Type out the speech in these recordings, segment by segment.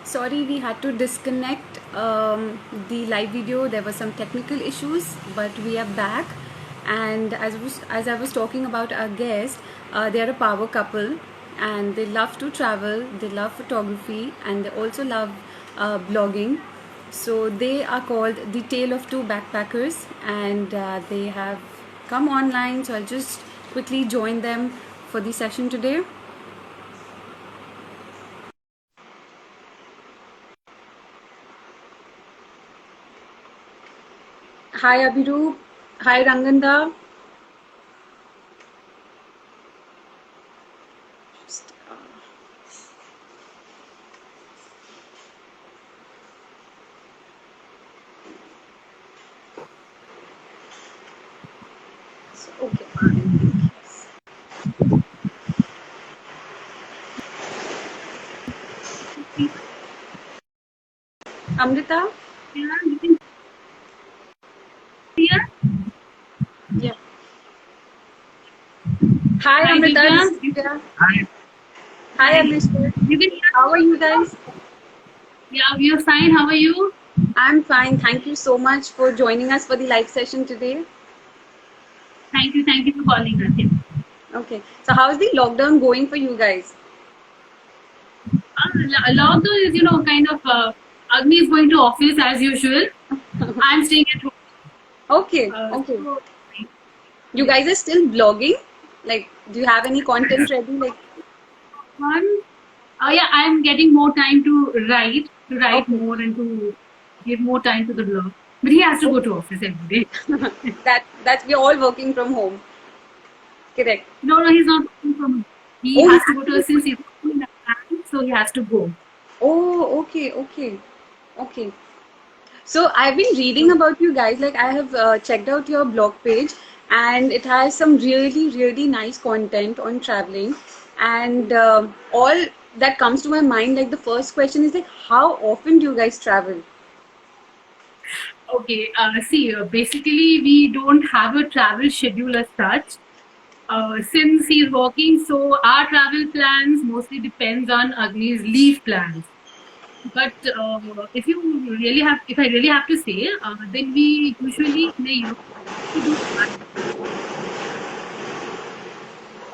Sorry, we had to disconnect the live video. There were some technical issues, but we are back. And as I was talking about our guest, they are a power couple, and they love to travel. They love photography, and they also love blogging. So they are called the Tale of Two Backpackers, and they have come online. So I'll just quickly join them for the session today. Hi Abhiroop. Hi Ranganda. Just, okay. Amrita? Yeah. Hi Amrita. Divya. Hi. Hi Abhishek. You can hear? How are you guys? Yeah, we are fine. How are you? I'm fine. Thank you so much for joining us for the live session today. Thank you for calling us. Yeah. Okay. So how's the lockdown going for you guys? Lockdown is, kind of, Agni is going to office as usual. I'm staying at home. Okay. Okay. So, You guys are still blogging? Like, do you have any content ready? Like, one, yeah, I'm getting more time to write okay. more and to give more time to the blog. But he has to go to office every day. That's we're all working from home. Correct. No, he's not working from home. He Oh, has he's to go to, since he's working in a bank, so he has to go. oh, okay, okay, okay. So I've been reading about you guys. Like I have checked out your blog page, and it has some really, really nice content on traveling. And all that comes to my mind, like the first question is like, how often do you guys travel? Okay, see, basically, we don't have a travel schedule as such. Since he's working, so our travel plans mostly depends on Agni's leave plans. But if I really have to say, then we usually in a year to do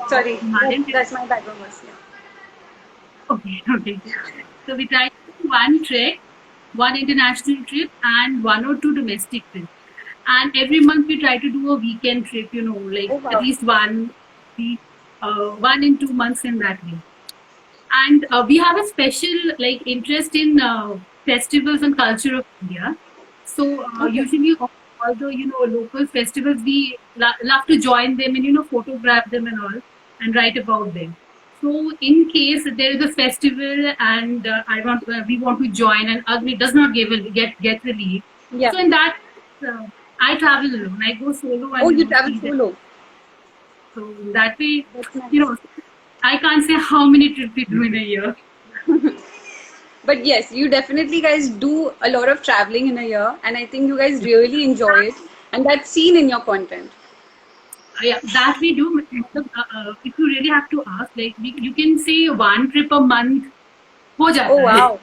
Sorry, Himalayan trips. that's my background noise. Yeah. Okay, okay. So we try to do one trek, one international trip, and one or two domestic trips. And every month we try to do a weekend trip, like Oh at wow. least week, 1 in 2 months in that way. And we have a special like interest in festivals and culture of India. So Okay. usually all the local festivals we love to join them and photograph them and all and write about them. So in case there is a festival and we want to join and Agni does not get the leave. Yeah. So in that uh, I travel alone. I go solo Oh, and you travel see them. solo. So that way, That's you nice. know, I can't say how many trips we do in a year. But yes, you definitely guys do a lot of traveling in a year, and I think you guys really enjoy it, and that's seen in your content. Yeah, that we do. If you really have to ask, like you can say one trip a month हो Oh जाता है. wow,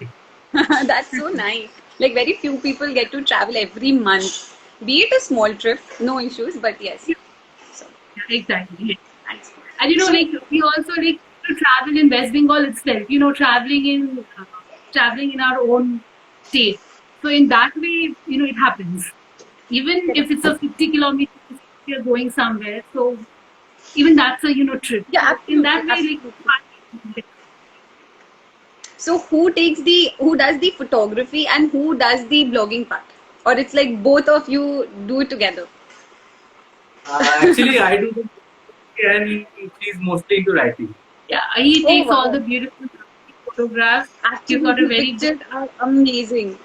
that's so nice. Like very few people get to travel every month. Be it a small trip, no issues, but yes. So Yeah, exactly. nice. And So like we also like to travel in West Bengal itself. Traveling in our own state. So in that way, it happens. Even if it's a 50 kilometers, we are going somewhere. So even that's a trip. yeah, So in absolutely, that way, absolutely. like So who does the photography and who does the blogging part? Or it's like both of you do it together? Actually, I do the and she's mostly into writing. yeah, he Oh takes all wow. the beautiful photographs. He's Actually, got a the very good. pictures are amazing.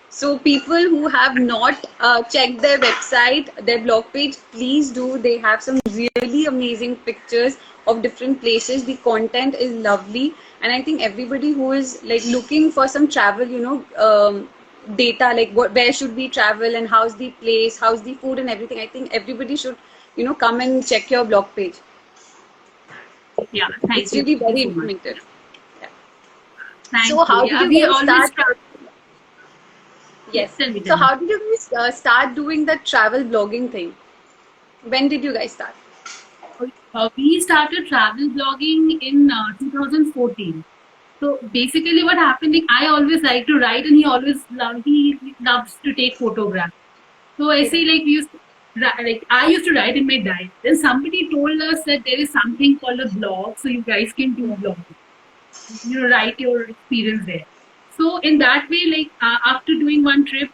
So people who have not checked their website, their blog page, please do. They have some really amazing pictures of different places. The content is lovely, and I think everybody who is like looking for some travel, data like where should we travel and how's the place, how's the food and everything. I think everybody should, come and check your blog page. Yeah, thank It's you. really Thank you very so much. informative. Yeah. Thank So how you. did Yeah, you we guys always start? Yes. Tell me, So tell me. how did you guys start doing the travel blogging thing? When did you guys start? We started travel blogging in 2014. So basically, what happened? Like, I always like to write, and he loves to take photographs. So I say Right. like like I used to write in my diary. Then somebody told us that there is something called a blog, so you guys can do blogging. Write your experience there. So in that way, like after doing one trip,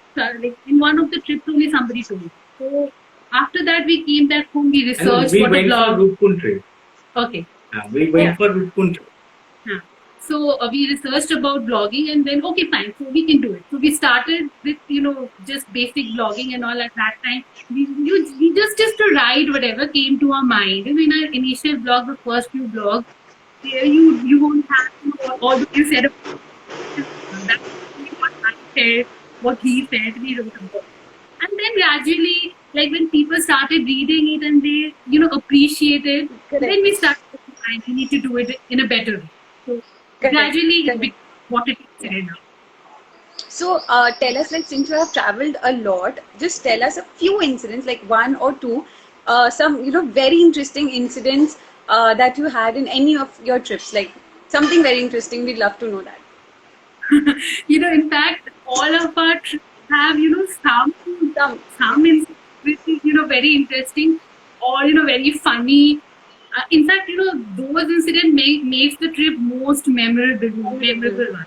like in one of the trips only somebody told. So after that we came back home, we And researched we what a went for blog. Rupkund trip. Okay. We Oh, went for Rupkund trip. Huh. So we researched about blogging, and then okay, fine. So we can do it. So we started with just basic blogging and all at that time. We just to write whatever came to our mind. And in our initial blog, the first few blogs, there you won't have although you said that's what I said, what he said, we wrote about. And then gradually, like when people started reading it and they, appreciate it, then we correct. started, "Fine, we need to do it in a better way." So Correct. gradually it Correct. became what it is Yeah. today now. So tell us, like, since you have traveled a lot, just tell us a few incidents, like one or two, some very interesting incidents that you had in any of your trips, like something very interesting. We'd love to know that. In fact, all of our trips have, Some, some incidents which is, very interesting or, very funny. In fact, those incidents makes the trip most memorable one.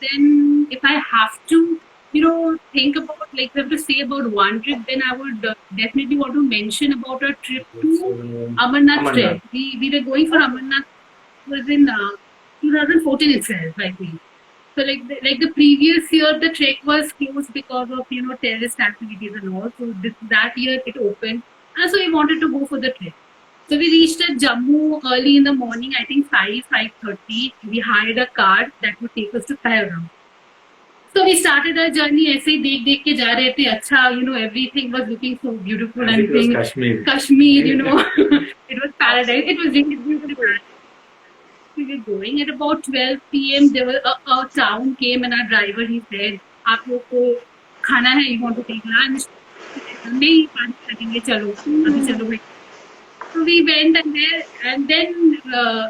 Then if I have to, think about like if I have to say about one trip, then I would definitely want to mention about a trip to Amarnath Amarnath. trip. We were going for Amarnath. It was in 2014 itself, I think. So like the previous year, the trek was closed because of terrorist activities and all. So that year it opened, and so we wanted to go for the trek. So we reached at Jammu early in the morning. I think 5:30. We hired a car that would take us to Pahalgam. So we started our journey ऐसे ही देख के जा रहे थे अच्छा everything was looking so beautiful And and it was thing Kashmir. Kashmir it was paradise. It was really beautiful. We were going at about 12 p.m. There was a town came and our driver he said आप लोग को खाना है you want to take lunch नहीं पानी लगेंगे चलो अभी चलो भाई. So we went and then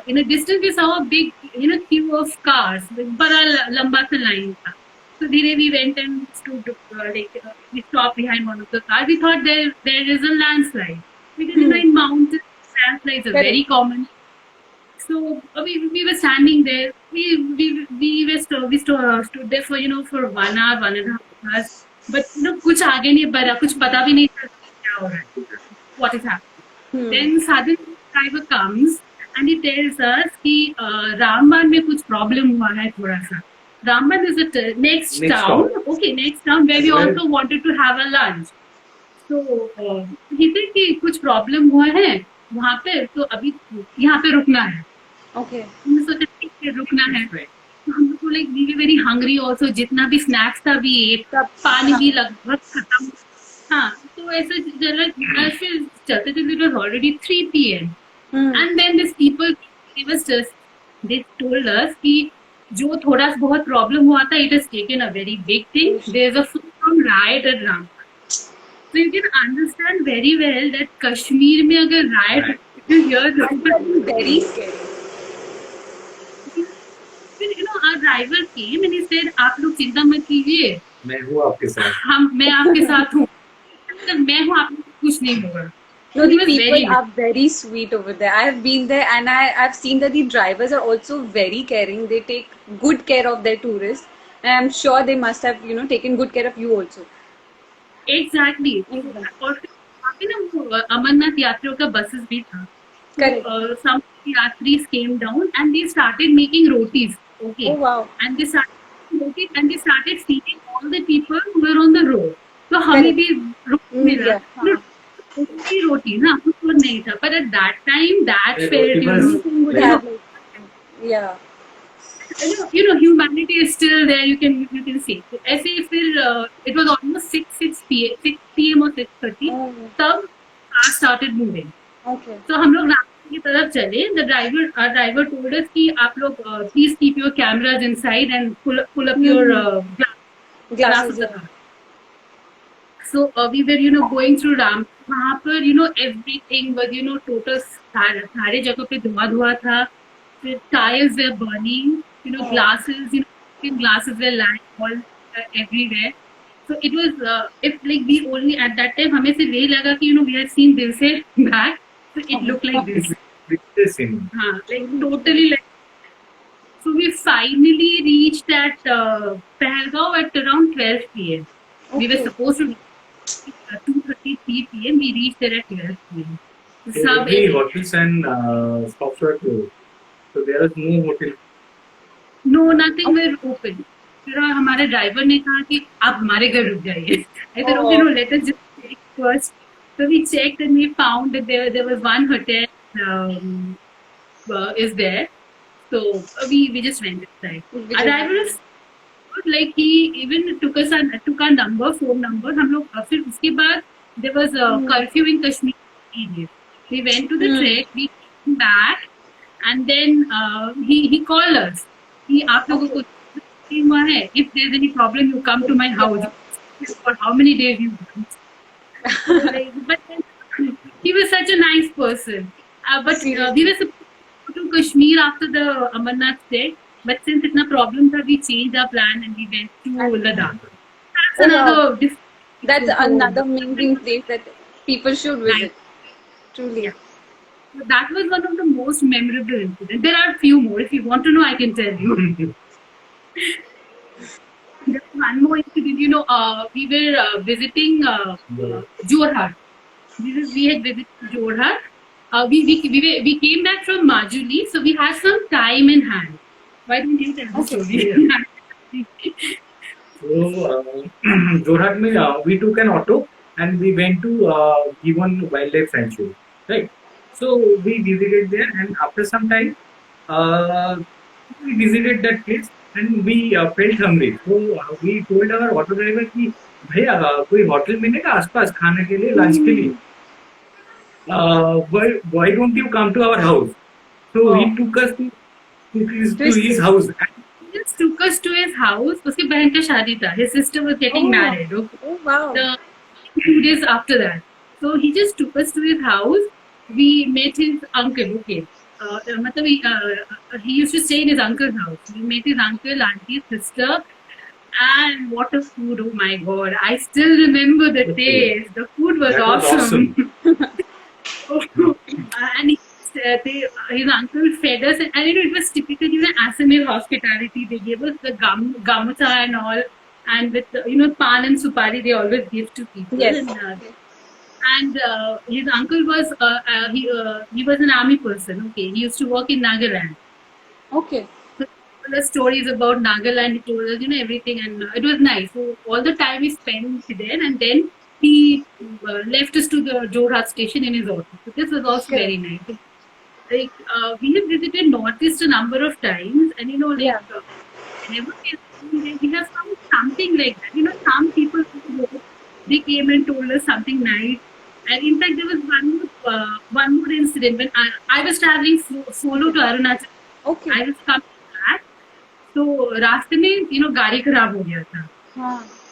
in a distance we saw a big queue of cars with बड़ा लंबा सा line था. So we went and stood we stopped behind one of the cars. We thought there is a landslide because in mountains landslides are very correct. common. So we were standing there. We stood there for for 1 hour, 1.5 hours. But कुछ आगे नहीं बढ़ा, कुछ पता भी नहीं चला क्या हो रहा है, what is happening. Then suddenly driver comes and he tells us कि रामबन में कुछ problem हुआ है थोड़ा सा. Ramban is the next Next town. stop. Okay, next town where we Where- also wanted to have a lunch. So he said कि कुछ problem हुआ है वहाँ पे, तो अभी यहाँ पे रुकना है. Okay. हमने सोचा ठीक है रुकना है. तो हम लोग को like we very hungry also, जितना भी स्नैक्स था भी एट, सब पानी भी लगभग खत्म. हाँ, तो ऐसे फिर चलते चलते it was already 3 p.m. And then this people they told us कि जो थोड़ा बहुत प्रॉब्लम हुआ था it has taken a very big thing. There is a full right at Ramban. So you can understand very well that Kashmir में अगर riot, if you hear That's very scary. then our driver came and he said आप लोग चिंता मत कीजिए, मैं हूँ आपके साथ. मैं आपके साथ हूँ, अगर मैं हूँ आप लोग को कुछ नहीं होगा. No, He the was people very are very sweet over there. I have been there and I've seen that the drivers are also very caring. They take good care of their tourists. And I'm sure they must have, taken good care of you also. exactly. Exactly. और फिर वहाँ पे ना वो अमरनाथ यात्रियों का buses भी था. Correct. Some yatris came down and they started making rotis. Okay. Oh wow. And they started feeding all the people who were on the road. तो हमें भी रोटी मिला. Yeah. रोटी रोटी ना कुछ और नहीं था. But at that time that felt Anything would have yeah. humanity is still there. You can see. तो ऐसे ही फिर it was almost 6 p.m. or 6:30. Oh, तब cars started moving. okay. तो हम लोग रास्ते की तरफ चले, the driver told us कि आप लोग please keep your cameras inside and pull up your glasses Glasses, of the yeah. car. So we were, going through Ram. वहाँ पर, everything was, total सारे जगह पे धुआं था. The tires were burning. Glasses, glasses were lying all everywhere. So it was, if like we only at that time हमें सिर्फ यही लगा कि we had seen Dil Se back. So it looked like this. This scene. हाँ, like totally like. So we finally reached at Pahalgaon at around 12 p.m. We were Okay. supposed to reach at 2:33 p.m. We reached there at 12 p.m. सब Every hotels and shops were closed. So there was no hotel. no nothing were open. फिर हमारे driver ने कहा कि आप हमारे घर रुक जाइए. I said okay, no, let us just check first. So we checked and we found that there was one hotel is there. So we just went inside. Our driver was like he even took our number, phone number. हम लोग फिर उसके बाद there was a curfew in Kashmir area. We went to the trek, we came back, and then he called us. कि आप लोगों को हुआ है. If there's any problem, you come to my house. For how many days you want. But he was such a nice person. But we were supposed to go to Kashmir after the Amarnath trek. But since itna problem tha, we changed our plan and we went to Ladakh. That's another different. That's another amazing place that people should visit. Truly. So that was one of the most memorable incidents. There are a few more. If you want to know, I can tell you. There's one more incident. We were visiting Jorhat. We had visited Jorhat. We came back from Majuli, so we had some time in hand. Why don't you tell the story? So Jorhat mein, we took an auto and we went to Gibbon Wildlife Sanctuary, right? So we visited there, and after some time, we visited that place and we felt hungry. So we told our auto driver कि भैया कोई hotel मिलेगा आसपास खाने के लिए, lunch के लिए. Why don't you come to our house? So he took us to his house. He just took us to his house. उसकी बहन का शादी था. His sister was getting married. Okay? Oh wow. 2 days after that. So he just took us to his house. We met his uncle. Okay. He used to stay in his uncle's house. We met his uncle, auntie, sister. And what a food. Oh my God. I still remember the taste. The food was That was awesome. And his uncle fed us, and it was typical, Assamese hospitality. They gave us the gamucha and all, and with pan and supari they always give to people. Yes. And his uncle was he was an army person. Okay, he used to work in Nagaland. Okay. So he told us stories about Nagaland. He told us everything, and it was nice. So all the time we spent there, and then he left us to the Jorhat station in his auto. So this was also very nice. Like we have visited Northeast a number of times, and whenever we have found something like that. Some people they came and told us something nice. And in fact, there was one more incident when I was traveling solo to Arunachal. Okay. I was coming back, so रास्ते में गाड़ी खराब हो गया था.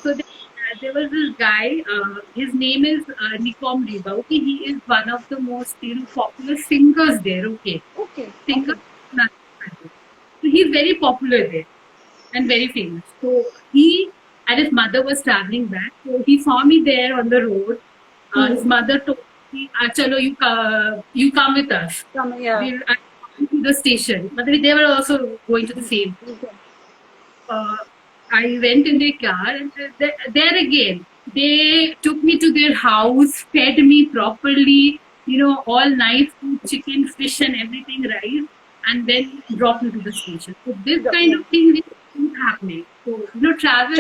So there was this guy. His name is Nikom Riba. Okay, he is one of the most popular singers there. Okay. Singer. So he's very popular there and very famous. So he and his mother was traveling back. So he saw me there on the road. His mother told me, "Chalo, you come with us." Yeah. We're to the station. But they were also going to the same. I went in their car, and there again, they took me to their house, fed me properly, all nice food, chicken, fish, and everything, rice, and then dropped me to the station. So this kind of thing is happening. So travel,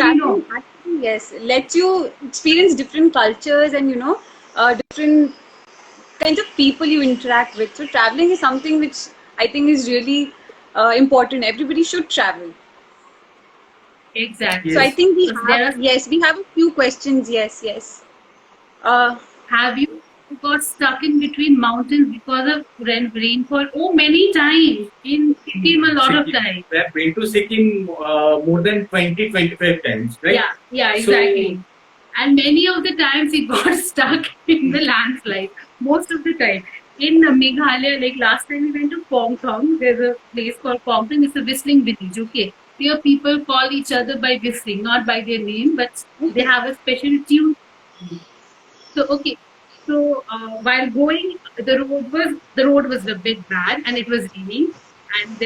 actually, yes, lets you experience different cultures and different kinds of people you interact with. So traveling is something which I think is really important. Everybody should travel. Exactly. So I think we have a few questions. Yes. Have you got stuck in between mountains because of rainfall. Oh, many times in Sikkim, a lot of Sikkim. times. We have been to Sikkim more than 20-25 times, right? Yeah, exactly. And many of the times he got stuck in the landslide. Most of the time. In Meghalaya, like last time we went to Pong Thong, there's a place called Pong Thong. It's a whistling village, okay? Here people call each other by whistling, not by their name, but they have a special tune. So okay, so while going, the road was a bit bad, and it was raining, and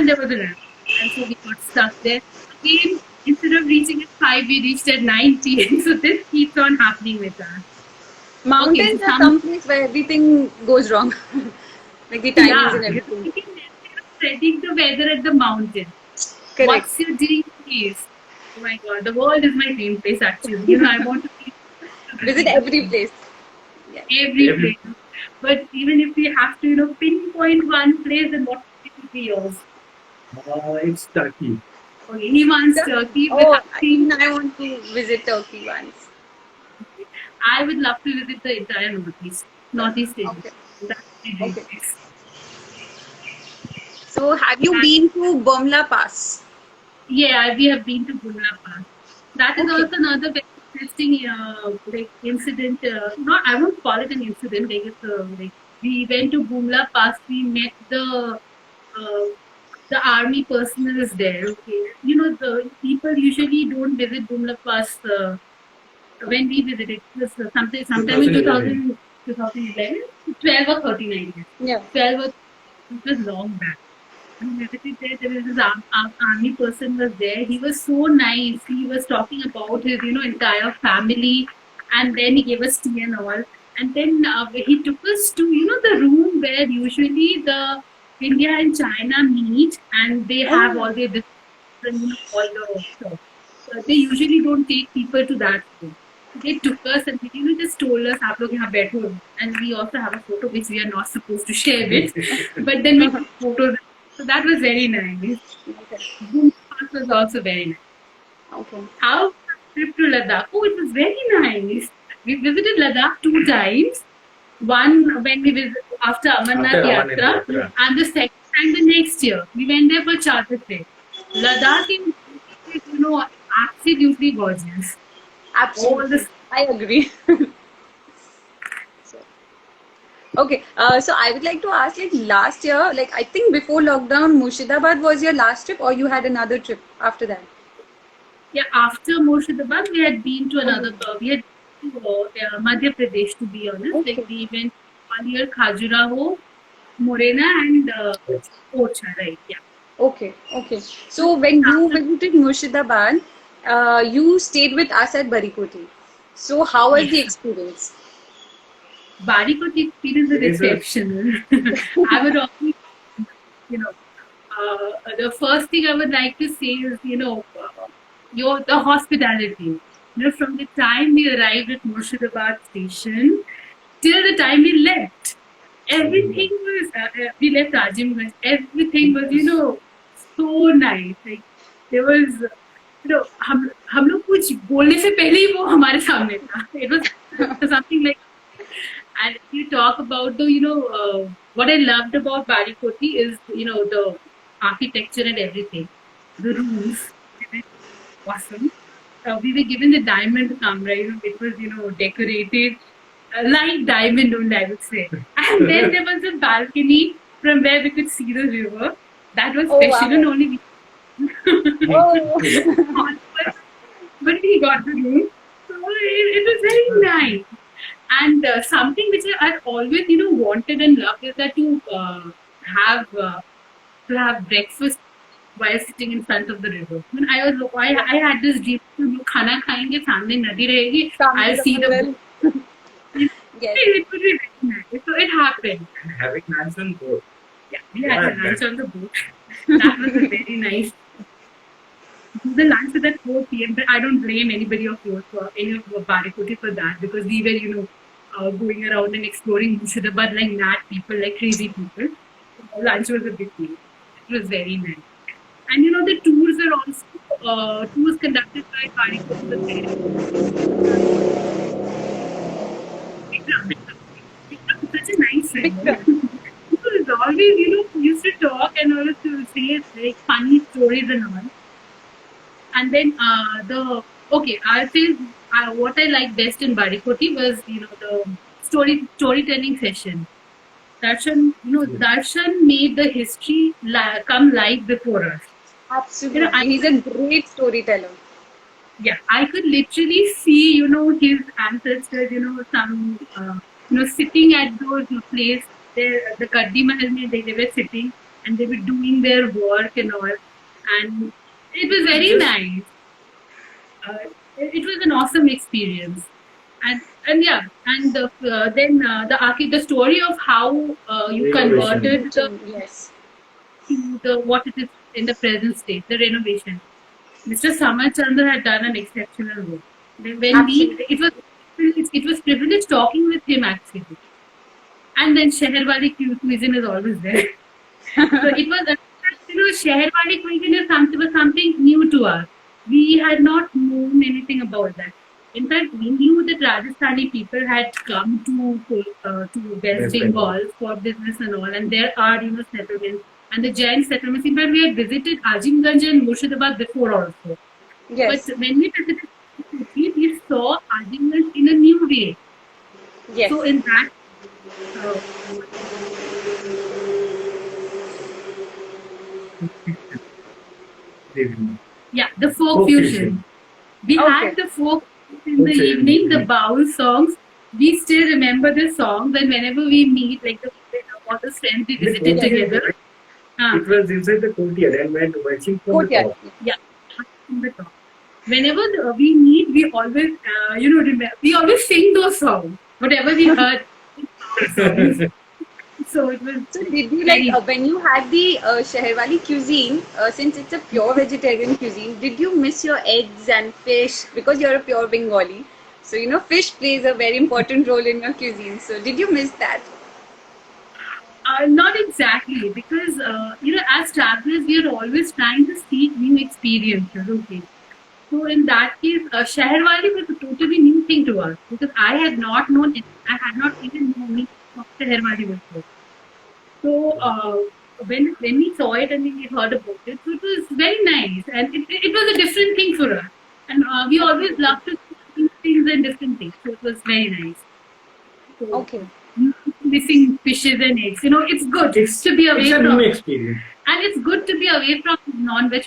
there was a ramp, and so we got stuck there. Again, instead of reaching at 5, we reached at 9 p.m. So this keeps on happening with us. Mountains so are some place where everything goes wrong. Like the timings and everything. you can predict the weather at the mountain. Correct. What's your dream place? Oh my God, the world is my dream place. Actually, you know, I want to Visit every place. every place. But even if we have to, you know, pinpoint one place, then what would be yours? It's Turkey. Okay, he wants Turkey, but Oh, I I want to visit Turkey once. I would love to visit the entire Northeast Asia. Okay. That's my dream Okay. place. So, have you been to Bomla Pass? Yeah, we have been to Bumla Pass. That is Okay. also another very interesting like incident. Not I won't call it an incident. Like it's like we went to Bumla Pass. We met uh, the army personnel is there. Okay, you know the people usually don't visit Bumla Pass when we visited. It was sometime in 2011. 2011, 12 or 13, I guess. Yeah. 12 or it was long back. We visited there was this army person was there. He was so nice. He was talking about his, you know, entire family, and then he gave us tea and all. And then he took us to, you know, the room where usually the India and China meet, and they have all their different, you know, all the stuff. So they usually don't take people to that room. They took us and they, you know, just told us, "आप लोग यहाँ बैठो." And we also have a photo which we are not supposed to share it, but then we took photos. So that was very nice. Okay. Boom Pass was also very nice. Okay. How was the trip to Ladakh? Oh, it was very nice. We visited Ladakh 2 times. One when we visited after Amarnath After Yatra, Amarnath Yatra. and the second time the next year. We went there for charter trip. Ladakh is, you know, absolutely gorgeous. All Absolutely. the I agree. So, okay. So, I would like to ask, like last year, like I think before lockdown, Murshidabad was your last trip, or you had another trip after that? yeah, after Murshidabad, we had been to another. We had been to Madhya Pradesh, to be honest. Okay. Like we went 1 year Khajuraho, Morena, and Ocha, right? Yeah. Okay. Okay. So, when you visited Murshidabad, you stayed with us at Barikoti. So, how was the Yes. experience? Barikoti experience is It is a- exceptional. I would also, you know, the first thing I would like to say is, you know, the hospitality. You know, from the time we arrived at Murshidabad station till the time we left, everything was, we left Rajimganj, everything was, you know, so nice. Like, there was, you know, हम लोग कुछ बोलने से पहले ही वो हमारे सामने था. It was something like, and if you talk about the, you know, what I loved about Barikoti is, you know, the architecture and everything. The rooms, they were awesome. We were given the diamond camera, you know, it was, you know, decorated like diamond only, I would say. And then there was a balcony from where we could see the river. That was Oh, special, wow. and only we Oh. but we got the room. So it was very nice. And something which I've always, you know, wanted and loved is that have uh, to have breakfast while sitting in front of the river. When I had this dream to do खाना खाएंगे सामने नदी रहेगी. I'll see the boat. Yes. It would be very nice. So it happened. And having lunch on board. Yeah, we had a lunch on the boat. That was a very nice. The lunch was at 4 p.m. But I don't blame anybody of yours for any of Barikoti for that, because we were, you know, going around and exploring Murshidabad like mad people, like crazy people. So lunch was a big deal. It was very nice. And you know, the tours are also tours conducted by Barikoti. People always, used to talk and always to say like funny stories and all. And then I'll say what I like best in Barikoti was the storytelling session. Darshan made the history come live before us. Absolutely. I He's a great storyteller. Yeah, I could literally see, his ancestors, some, sitting at those place there, the Kaddi Mahal, they were sitting and they were doing their work and all. And it was very nice. It was an awesome experience. And yeah, and the story of how you converted Yes. to what it is in the present state, the renovation. Mr. Samar Chandra had done an exceptional work. It was privilege talking with him actually. And then Sheherwali cuisine is always there. So it was, Sheherwali cuisine was something new to us. We had not known anything about that. In fact, we knew that Rajasthani people had come to West Bengal for business and all, and there are settlements and the Jain settlements. In fact, we had visited Azimganj and Murshidabad before also. Yes. But when we visited, we saw Azimganj in a new way. Yes. So in that. Yeah, the folk fusion. We had the folk in the evening, the Baul songs. We still remember the songs, and whenever we meet, like all the friends we visited together. It was inside the courtyard and when watching from the top. Yeah, from the top. Whenever we meet, we always, remember. We always sing those songs, whatever we heard. So it was. So did you when you had the Sheherwali cuisine, since it's a pure vegetarian cuisine, did you miss your eggs and fish because you're a pure Bengali? So fish plays a very important role in your cuisine. So did you miss that? Not exactly, because as travelers we are always trying to seek new experiences. Okay, so in that case, Sheherwali was a totally new thing to us because I had not even known of Sheherwali before. So when we saw it and we heard about it, so it was very nice and it was a different thing for us. And we always love to see things and different things. So it was very nice. So, missing fishes and eggs. It's good to be away from. It's a new experience. And it's good to be away from non-veg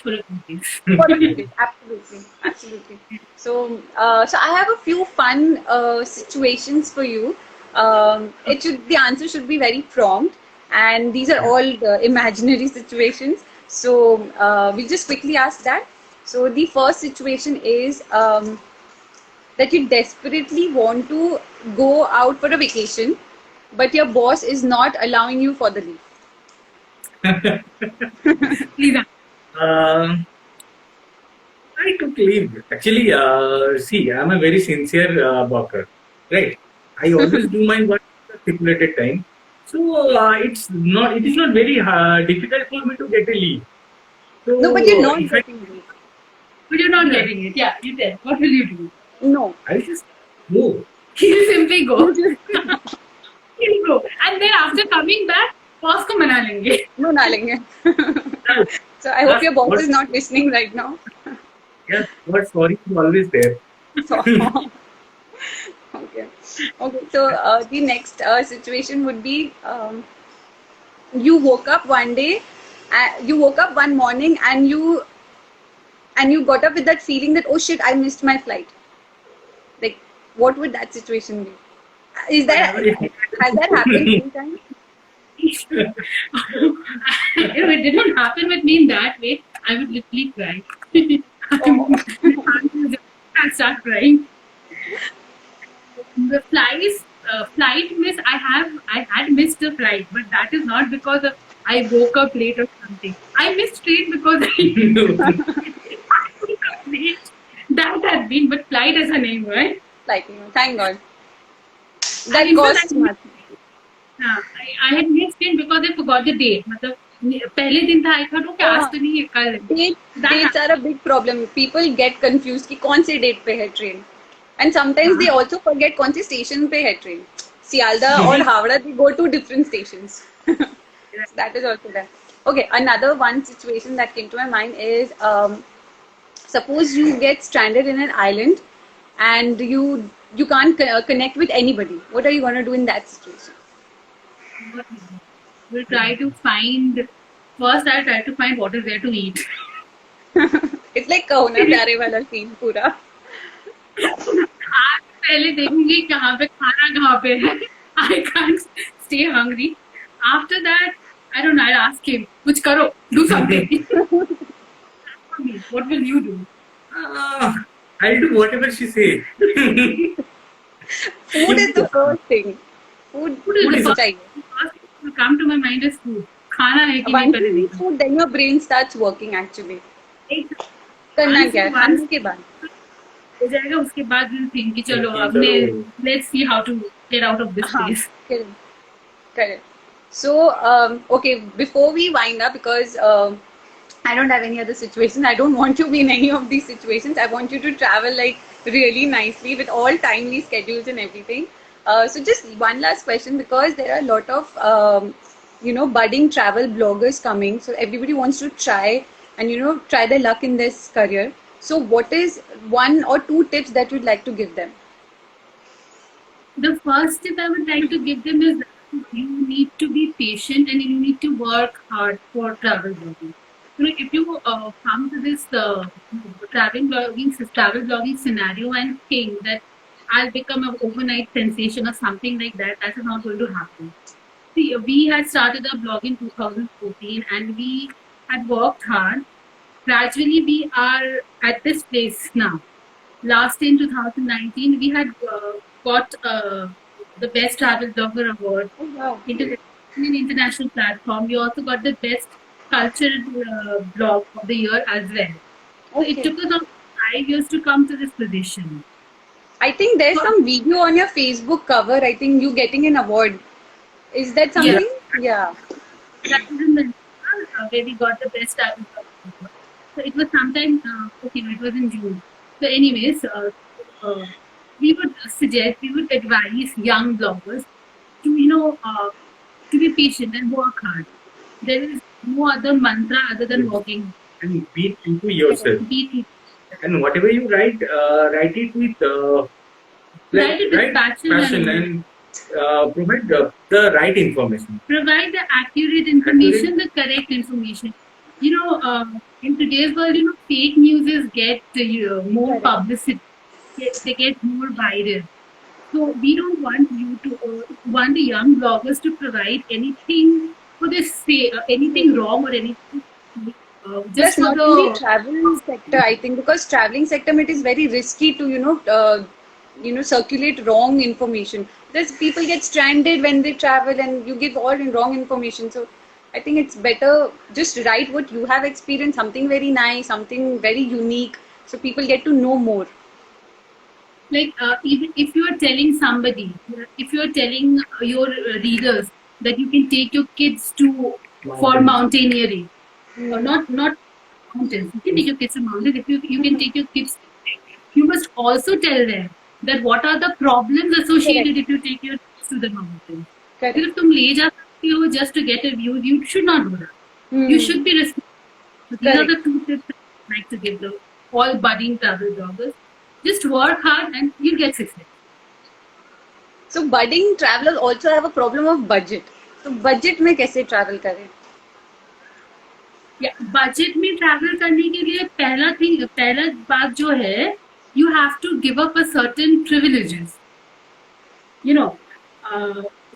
Absolutely. So I have a few fun situations for you. The answer should be very prompt. And these are all imaginary situations. So we'll just quickly ask that. So the first situation is that you desperately want to go out for a vacation, but your boss is not allowing you for the leave. I took leave. Actually, see, I'm a very sincere worker, right? I always do my work at a stipulated time. So it is not very difficult for me to get a leave. So, no, but you're not getting leave. But you're not getting it. Yeah, you tell. What will you do? No. I'll just go. He'll simply go. He'll go. And then after coming back, boss ko mana lenge. No, na lenge. So I hope your boss is not listening right now. Yes, but sorry is always there. Okay. So the next situation would be you woke up one morning and you got up with that feeling that, oh shit, I missed my flight. Like, what would that situation be? Has that happened any time? It didn't happen with me in that way. I would literally cry. I'll start crying. The flight miss. I had missed a flight, but that is not because of I woke up late or something. I missed train because I woke up late. That had been, but flight as a name, right? Flight, thank God. That costs much. I had missed train because I forgot the date. मतलब पहले दिन था, I thought okay आज तो नहीं है कल. Dates are a big problem. People get confused कि कौन से date पे है train. And sometimes they also forget कौन से station पे है train. Sialda or Howrah, they go to different stations. So that is also there. Okay, another one situation that came to my mind is suppose you get stranded in an island and you can't connect with anybody. What are you going to do in that situation? We'll try to find. First, I'll try to find what is there to eat. It's like Kaho Na Pyare wala scene pura. आज पहले देखूंगी कहाँ पे खाना कहाँ पे है. I can't stay hungry. After that, I don't know. I'll ask him. कुछ करो, do something. What will you do? I'll do whatever she says. Food is the first thing. Food is the चाहिए. First thing to come to my mind is food. खाना है कि नहीं Once पहले you eat देखो. food, then your brain starts working actually. एक करना Once क्या है? you- खाने के बाद. हो जाएगा उसके बाद we'll think कि चलो Okay, अपने so- let's see how to get out of this place. Correct. So, okay, before we wind up, because I don't have any other situation, I don't want to be in any of these situations. I want you to travel like really nicely with all timely schedules and everything. So, just one last question, because there are a lot of budding travel bloggers coming. So, everybody wants to try and try their luck in this career. So, what is one or two tips that you'd like to give them? The first tip I would like to give them is that you need to be patient and you need to work hard for travel blogging. If you come to this travel blogging scenario and think that I'll become an overnight sensation or something like that, that is not going to happen. See, we had started our blog in 2014 and we had worked hard. Gradually, we are at this place now. Last in 2019, we had got the Best Travel Blogger Award Oh, wow. in an international platform. We also got the Best Cultural Blog of the Year as well. So it Okay. took us about 5 years to come to this position. I think there's some video on your Facebook cover. I think you getting an award. Is that something? Yeah. That was in the where we got the Best Travel Blogger Award. So it was sometime, it was in June. So anyways, we would advise young bloggers to, to be patient and work hard. There is no other mantra other than working. And be true to yourself. Be And whatever you write, write it with Write it with passion and provide the right information. provide the accurate information, the correct information. In today's world, fake news get more Correct. publicity. They get more viral. So we don't want you to want the young bloggers to provide anything for this say anything wrong or anything just Just for not in the the travel sector, I think, because traveling sector it is very risky to circulate wrong information. Because people get stranded when they travel, and you give all in wrong information. So I think it's better just write what you have experienced, something very nice, something very unique, so people get to know more. like even if you are telling somebody, if you are telling your readers that you can take your kids to for mountaineering, or not mountains, you can take your kids to mountains. If you can take your kids, you must also tell them that what are the problems associated if you take your kids to the mountains. Correct. If तुम ले जा सकते हो just to get a view, you should not do that. Hmm. You should be responsible. So these are the Correct. two tips I'd like to give the all budding travel bloggers. Just work hard and you'll get success. So budding travelers also have a problem of budget. So budget में कैसे travel करें? Yeah, budget में travel करने के लिए पहला बात जो है, you have to give up a certain privileges.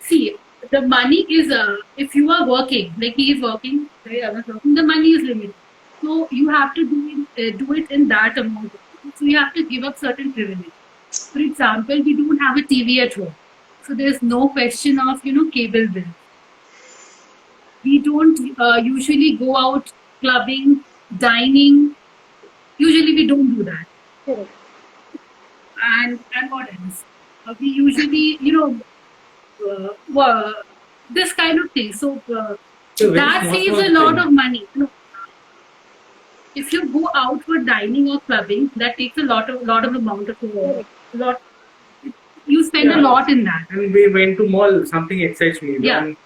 See, the money is if you are working, like he is working, I was working, the money is limited. So you have to do it in that amount. So you have to give up certain privilege. For example, we don't have a TV at home, so there is no question of cable bill. We don't usually go out clubbing, dining. Usually we don't do that. Correct. And what else? We usually, this kind of thing. So So very that small, saves small a lot thing. of money. If you go out for dining or clubbing, that takes a lot of amount of lot. You spend a lot in that. And we went to mall, something excites me. Yeah. And,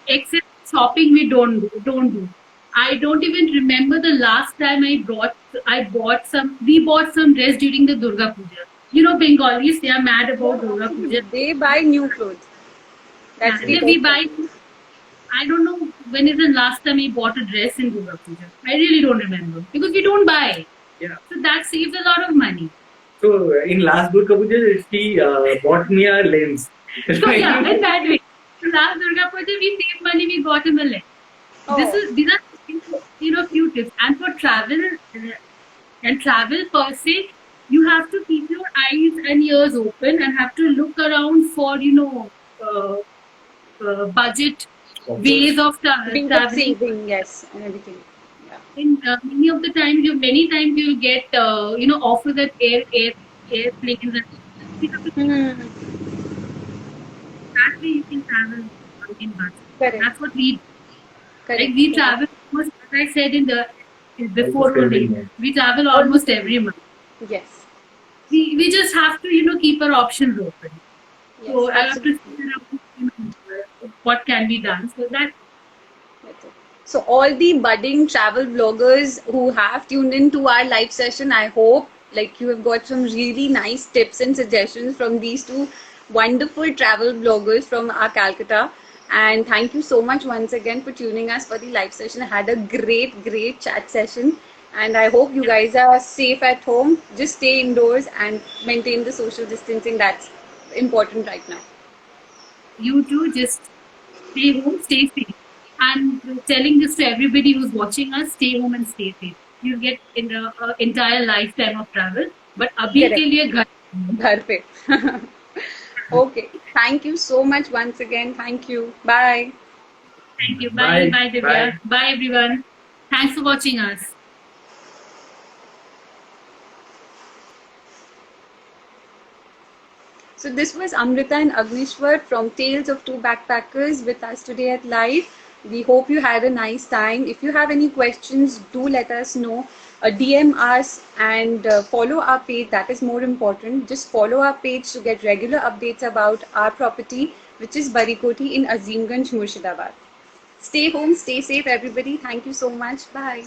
Except shopping, we don't do. I don't even remember the last time we bought some dress during the Durga Puja. You know, Bengalis, they are mad about Durga Puja. They buy new clothes. That's Yeah, we buy. I don't know when is the last time we bought a dress in Durga Puja. I really don't remember because we don't buy. Yeah. So that saves a lot of money. So in last Durga Puja, she bought me a lens. So yeah, in that way. Last Durga Puja, we saved money. We got him a lens. These are few tips. And for travel per se, you have to keep your eyes and ears open and have to look around for budget ways of traveling. Saving, yes, and everything. In many times you get offers at airplanes and that way you can travel in bus. Correct. That's what we do. Correct. Like we travel almost, as I said before Almost every only, month. we travel almost every month. Yes. We just have to keep our options open. Yes, So I have to absolutely. see what can be done. So that That's it. So all the budding travel bloggers who have tuned into our live session, I hope like you have got some really nice tips and suggestions from these two wonderful travel bloggers from our Calcutta. And thank you so much once again for tuning us for the live session. I had a great chat session. And I hope you guys are safe at home. Just stay indoors and maintain the social distancing. That's important right now. you too just stay home, stay safe. And telling this to everybody who's watching us, stay home and stay safe. You'll get in the entire lifetime of travel. But abhi Correct. ke liye ghar. घर पे. Okay. Thank you so much once again. Thank you. Bye. Thank you. Bye. Bye, Divya. Bye, everyone. Thanks for watching us. So this was Amrita and Agnishwar from Tales of Two Backpackers with us today at Live. We hope you had a nice time. If you have any questions, do let us know. DM us and follow our page. That is more important. Just follow our page to get regular updates about our property, which is Barikoti in Azimganj, Murshidabad. Stay home, stay safe, everybody. Thank you so much. Bye.